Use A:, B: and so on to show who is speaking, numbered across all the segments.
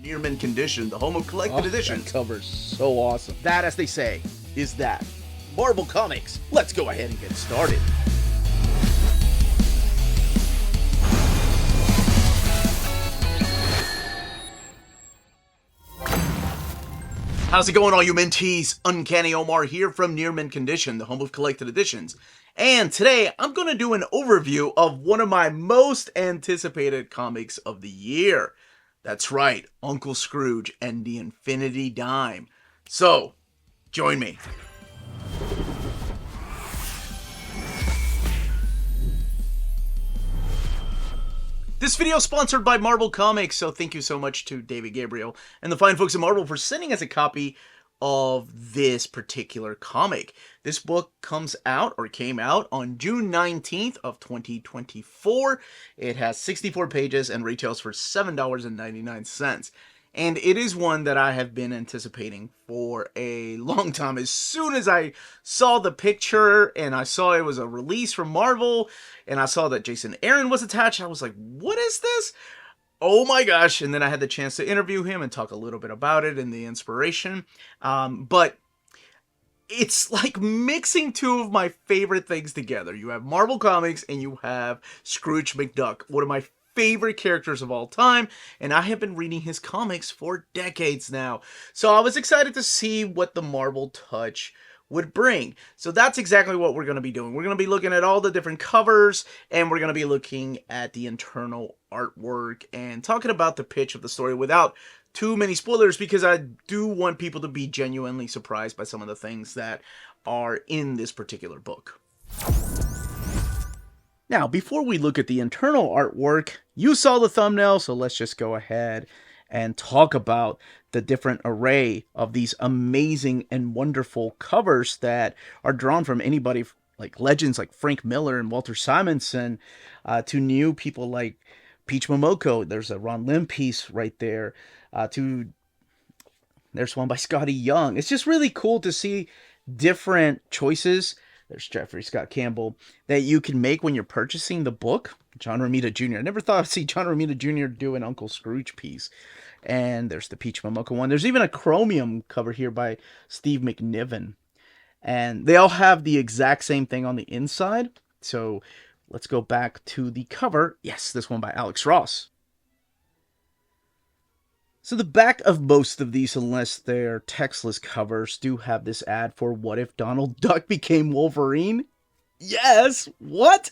A: Near mint condition, the home of collected editions.
B: That cover's so awesome. That, as they say, is that. Marvel Comics. Let's go ahead and get started.
A: How's it going, all you mentees? Uncanny Omar here from Near Mint Condition, the home of collected editions. And today, I'm going to do an overview of one of my most anticipated comics of the year. That's right, Uncle Scrooge and the Infinity Dime. So, join me. This video is sponsored by Marvel Comics, so thank you so much to David Gabriel and the fine folks at Marvel for sending us a copy of this particular comic. This book came out on June 19th of 2024. It has 64 pages and retails for $7.99. And it is one that I have been anticipating for a long time. As soon as I saw the picture and I saw it was a release from Marvel and I saw that Jason Aaron was attached, I was like, what is this? Oh my gosh. And then I had the chance to interview him and talk a little bit about it and the inspiration. But it's like mixing two of my favorite things together. You have Marvel Comics and you have Scrooge McDuck, one of my favorite characters of all time, and I have been reading his comics for decades now. So I was excited to see what the Marvel touch would bring. So that's exactly what we're going to be doing. We're going to be looking at all the different covers, and we're going to be looking at the internal artwork and talking about the pitch of the story without too many spoilers, because I do want people to be genuinely surprised by some of the things that are in this particular book.
B: Now, before we look at the internal artwork, you saw the thumbnail, so let's just go ahead and talk about the different array of these amazing and wonderful covers that are drawn from anybody like legends like Frank Miller and Walter Simonson to new people like Peach Momoko. There's a Ron Lim piece right there. There's one by Scotty Young. It's just really cool to see different choices. There's Jeffrey Scott Campbell that you can make when you're purchasing the book. John Romita Jr. I never thought I'd see John Romita Jr. do an Uncle Scrooge piece. And there's the Peach Momoko one. There's even a Chromium cover here by Steve McNiven. And they all have the exact same thing on the inside. So let's go back to the cover. Yes, this one by Alex Ross. So the back of most of these, unless they're textless covers, do have this ad for what if Donald Duck became Wolverine? Yes! What?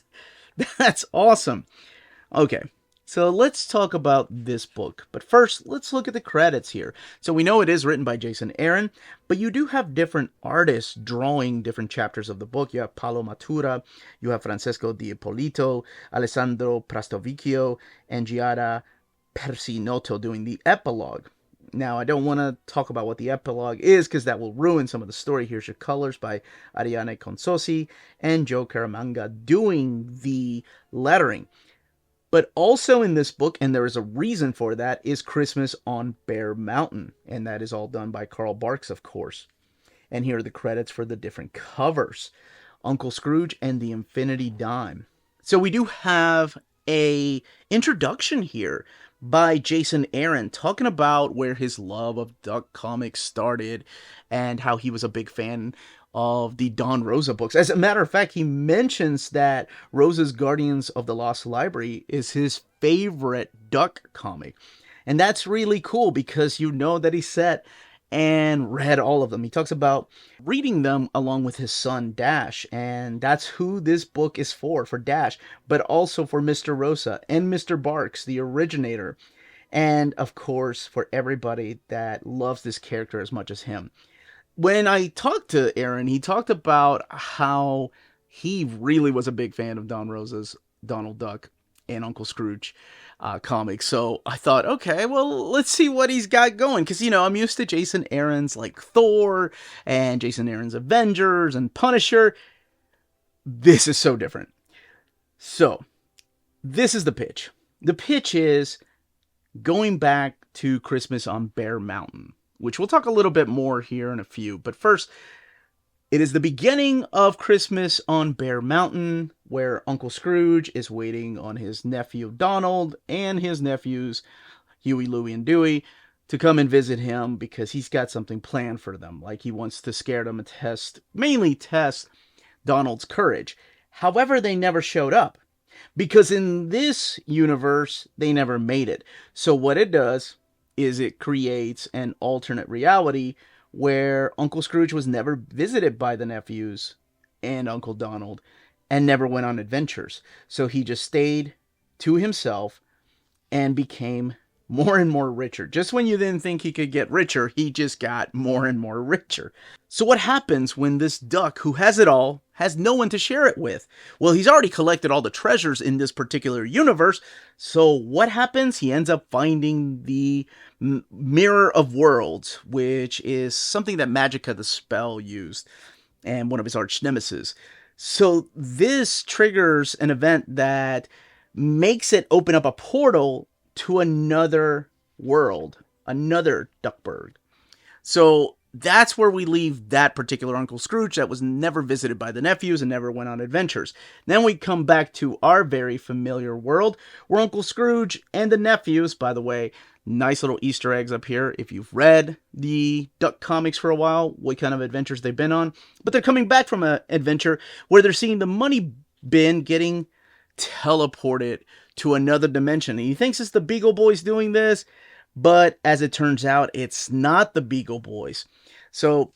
B: That's awesome. Okay, so let's talk about this book. But first, let's look at the credits here. So we know it is written by Jason Aaron, but you do have different artists drawing different chapters of the book. You have Paolo Mottura, you have Francesco Di Ippolito, Alessandro Pastrovicchio, and Giada Perissinotto doing the epilogue. Now, I don't want to talk about what the epilogue is because that will ruin some of the story. Here's your colors by Ariane Consosi and Joe Caramanga doing the lettering. But also in this book, and there is a reason for that, is Christmas on Bear Mountain. And that is all done by Carl Barks, of course. And here are the credits for the different covers. Uncle Scrooge and the Infinity Dime. So we do have a introduction here by Jason Aaron talking about where his love of Duck comics started and how he was a big fan of the Don Rosa books. As a matter of fact, he mentions that Rosa's Guardians of the Lost Library is his favorite Duck comic. And that's really cool because you know that he sat and read all of them. He talks about reading them along with his son Dash, and that's who this book is for Dash, but also for Mr. Rosa and Mr. Barks, the originator, and of course for everybody that loves this character as much as him. When I talked to Aaron, he talked about how he really was a big fan of Don Rosa's Donald Duck and Uncle Scrooge comics. So I thought, okay, well, let's see what he's got going. Because, you know, I'm used to Jason Aaron's like Thor and Jason Aaron's Avengers and Punisher. This is so different. So this is the pitch. The pitch is going back to Christmas on Bear Mountain, which we'll talk a little bit more here in a few. But first, it is the beginning of Christmas on Bear Mountain, where Uncle Scrooge is waiting on his nephew Donald and his nephews Huey, Louie, and Dewey to come and visit him because he's got something planned for them. Like he wants to scare them and mainly test Donald's courage. However, they never showed up because in this universe, they never made it. So what it does is it creates an alternate reality where Uncle Scrooge was never visited by the nephews and Uncle Donald and never went on adventures. So he just stayed to himself and became more and more richer. Just when you didn't think he could get richer, he just got more and more richer. So what happens when this duck who has it all has no one to share it with? Well, he's already collected all the treasures in this particular universe. So what happens? He ends up finding the Mirror of Worlds, which is something that Magica the Spell used and one of his arch nemesis. So this triggers an event that makes it open up a portal to another world, another Duckburg. So that's where we leave that particular Uncle Scrooge that was never visited by the nephews and never went on adventures. Then we come back to our very familiar world where Uncle Scrooge and the nephews, by the way, nice little Easter eggs up here if you've read the Duck comics for a while, what kind of adventures they've been on. But they're coming back from an adventure where they're seeing the money bin getting teleported to another dimension. And he thinks it's the Beagle Boys doing this, but as it turns out, it's not the Beagle Boys. So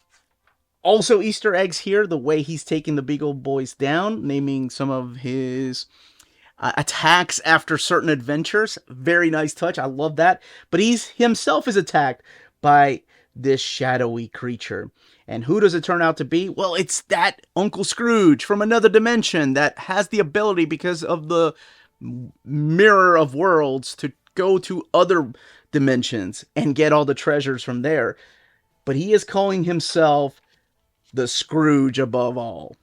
B: also Easter eggs here, the way he's taking the Beagle Boys down, naming some of his attacks after certain adventures. Very nice touch. I love that. But he's himself is attacked by this shadowy creature. And who does it turn out to be? Well, it's that Uncle Scrooge from another dimension that has the ability, because of the Mirror of Worlds, to go to other dimensions and get all the treasures from there. But he is calling himself the Scrooge above all.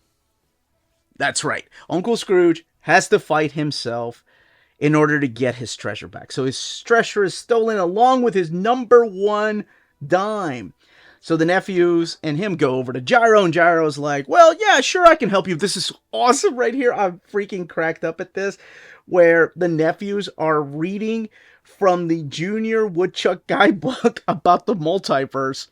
B: That's right. Uncle Scrooge has to fight himself in order to get his treasure back. So his treasure is stolen along with his number one dime. So the nephews and him go over to Gyro, and Gyro's like, well, yeah, sure, I can help you. This is awesome right here. I'm freaking cracked up at this, where the nephews are reading from the Junior Woodchuck guidebook about the multiverse.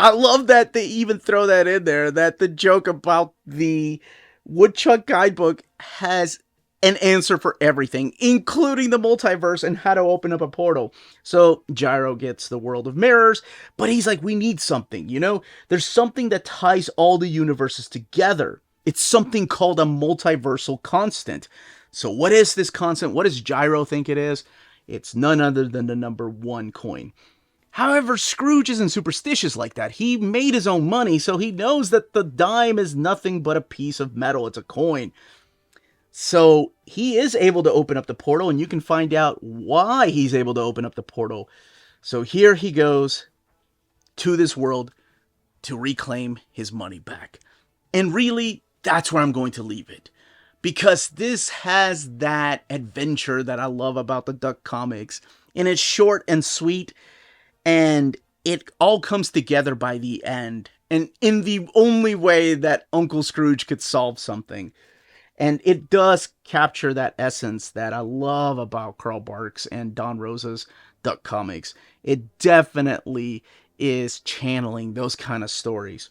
B: I love that they even throw that in there, that the joke about the Woodchuck guidebook has an answer for everything, including the multiverse and how to open up a portal. So Gyro gets the world of mirrors, but he's like, we need something, you know? There's something that ties all the universes together. It's something called a multiversal constant. So what is this constant? What does Gyro think it is? It's none other than the number one coin. However, Scrooge isn't superstitious like that. He made his own money, so he knows that the dime is nothing but a piece of metal. It's a coin. So he is able to open up the portal, and you can find out why he's able to open up the portal. So here he goes to this world to reclaim his money back. And really, that's where I'm going to leave it. Because this has that adventure that I love about the Duck comics. And it's short and sweet. And it all comes together by the end. And in the only way that Uncle Scrooge could solve something. And it does capture that essence that I love about Carl Barks and Don Rosa's Duck comics. It definitely is channeling those kind of stories.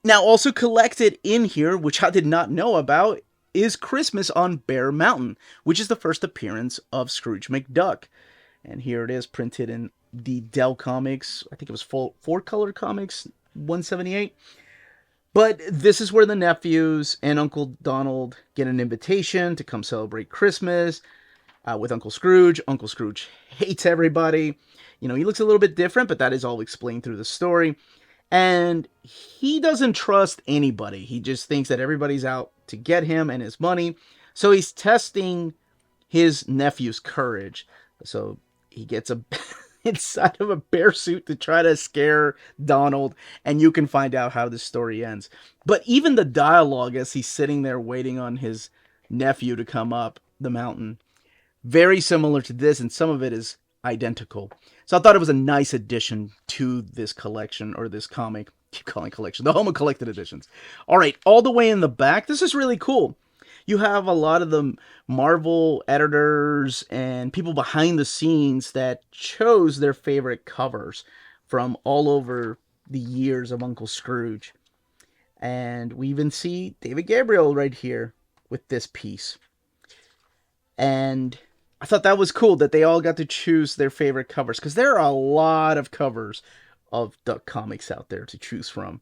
B: Now, also collected in here, which I did not know about, is Christmas on Bear Mountain, which is the first appearance of Scrooge McDuck. And here it is printed in the Dell Comics. I think it was four color comics, 178. But this is where the nephews and Uncle Donald get an invitation to come celebrate Christmas with Uncle Scrooge. Uncle Scrooge hates everybody. You know, he looks a little bit different, but that is all explained through the story. And he doesn't trust anybody. He just thinks that everybody's out to get him and his money. So he's testing his nephew's courage. So he gets inside of a bear suit to try to scare Donald, and you can find out how this story ends. But even the dialogue as he's sitting there waiting on his nephew to come up the mountain, very similar to this, and some of it is identical. So I thought it was a nice addition to this collection, or this comic. Keep calling collection, the Home of Collected Editions. All right, all the way in the back, this is really cool. You have a lot of the Marvel editors and people behind the scenes that chose their favorite covers from all over the years of Uncle Scrooge. And we even see David Gabriel right here with this piece. And I thought that was cool that they all got to choose their favorite covers, because there are a lot of covers of Duck comics out there to choose from.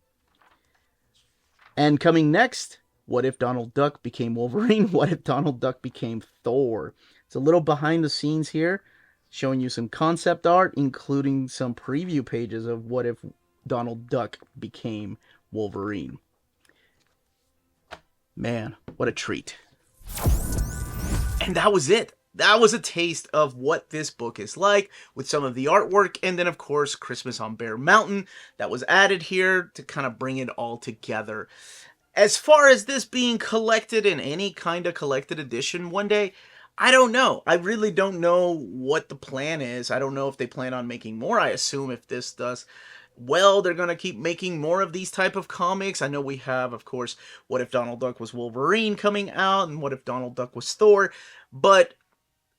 B: And coming next, what if Donald Duck became Wolverine? What if Donald Duck became Thor? It's a little behind the scenes here, showing you some concept art, including some preview pages of what if Donald Duck became Wolverine. Man, what a treat.
A: And that was it. That was a taste of what this book is like, with some of the artwork, and then of course Christmas on Bear Mountain that was added here to kind of bring it all together. As far as this being collected in any kind of collected edition one day, I don't know. I really don't know what the plan is. I don't know if they plan on making more. I assume if this does well, they're going to keep making more of these type of comics. I know we have, of course, What If Donald Duck Was Wolverine coming out, and What If Donald Duck Was Thor, but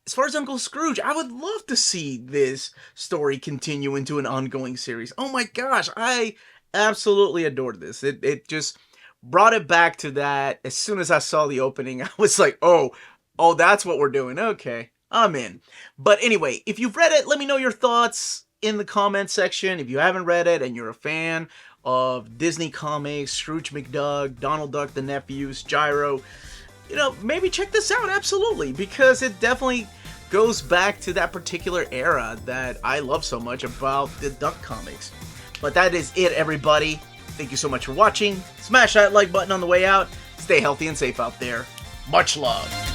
A: as far as Uncle Scrooge, I would love to see this story continue into an ongoing series. Oh my gosh, I absolutely adored this. It just brought it back to that. As soon as I saw the opening, I was like, oh, that's what we're doing. Okay, I'm in. But anyway, if you've read it, let me know your thoughts in the comment section. If you haven't read it and you're a fan of Disney comics, Scrooge McDuck, Donald Duck, the Nephews, Gyro, maybe check this out, absolutely, because it definitely goes back to that particular era that I love so much about the Duck comics. But that is it, everybody. Thank you so much for watching. Smash that like button on the way out. Stay healthy and safe out there. Much love.